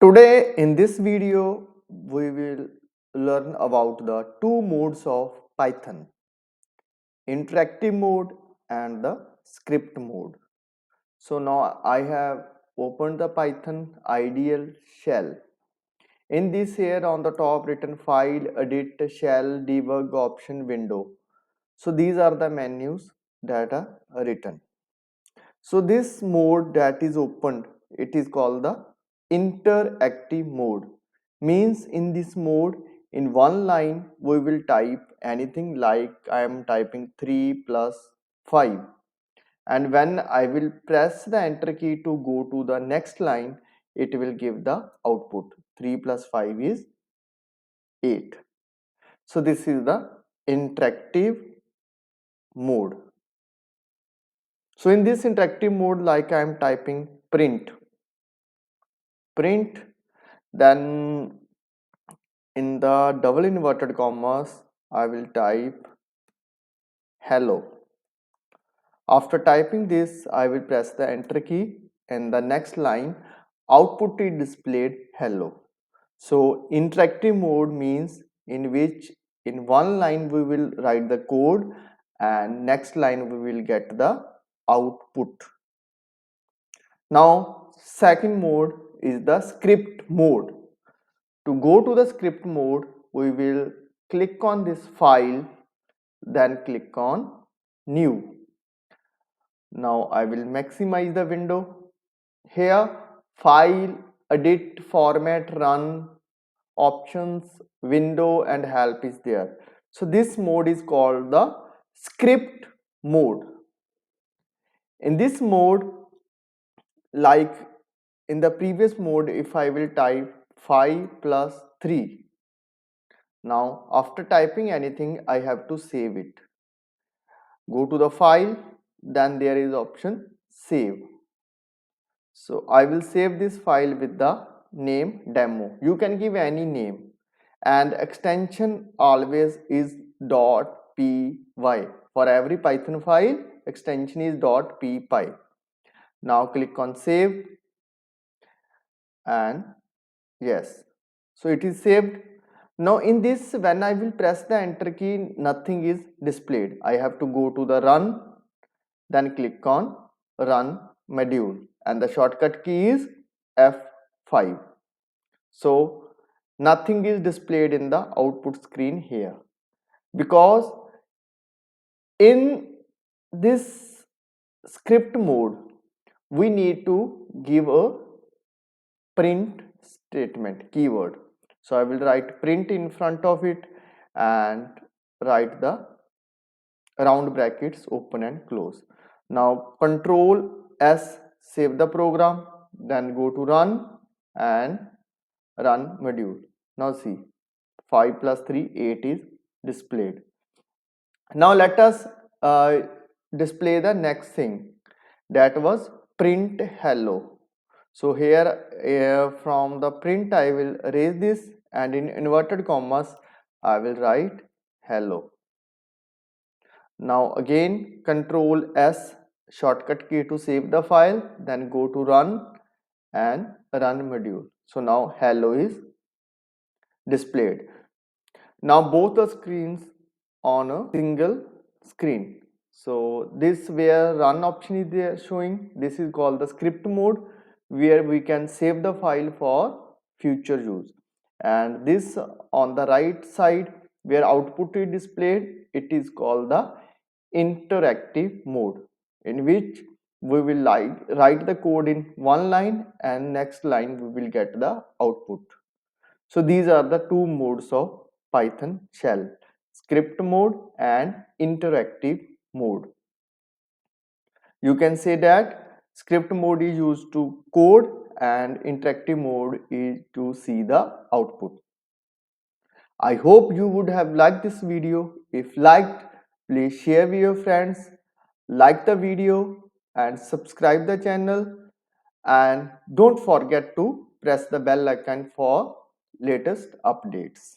Today in this video we will learn about the two modes of Python, interactive mode and the script mode. So now I have opened the Python ideal shell. In this here on the top written file, edit, shell, debug option window. So these are the menus that are written. So this mode that is opened, it is called the interactive mode. Means in this mode, in one line we will type anything like I am typing 3 plus 5, and when I will press the enter key to go to the next line, it will give the output 3 plus 5 is 8. So this is the interactive mode. So in this interactive mode, like I am typing print, then in the double inverted commas I will type hello. After typing this, I will press the enter key, and the next line output is displayed hello. So interactive mode means in which in one line we will write the code and next line we will get the output. Now second mode is the script mode. To go to the script mode, we will click on this file, then click on new. Now I will maximize the window. Here file, edit, format, run, options, window and help is there. So this mode is called the script mode. In this mode, like in the previous mode, if I will type 5 plus 3, now after typing anything I have to save it. Go to the file, then there is option save. So I will save this file with the name demo. You can give any name, and extension always is .py. For every Python file, extension is .py. Now click on save, and yes, so it is saved. Now in this, when I will press the enter key, nothing is displayed. I have to go to the run, then click on run module, and the shortcut key is F5. So nothing is displayed in the output screen here, because in this script mode we need to give a print statement keyword. So I will write print in front of it and write the round brackets open and close. Now control S, save the program, then go to run and run module. Now see, 5 plus 3 8 is displayed. Now let us display the next thing, that was print hello. So here from the print I will erase this, and in inverted commas I will write hello. Now again control S, shortcut key to save the file, then go to run and run module. So now hello is displayed. Now both the screens on a single screen. So this where run option is there showing, this is called the script mode, where we can save the file for future use. And this on the right side where output is displayed, it is called the interactive mode, in which we will write the code in one line and next line we will get the output. So these are the two modes of Python shell, script mode and interactive mode. You can say that script mode is used to code and interactive mode is to see the output. I hope you would have liked this video. If liked, please share with your friends, like the video and subscribe the channel, and don't forget to press the bell icon for latest updates.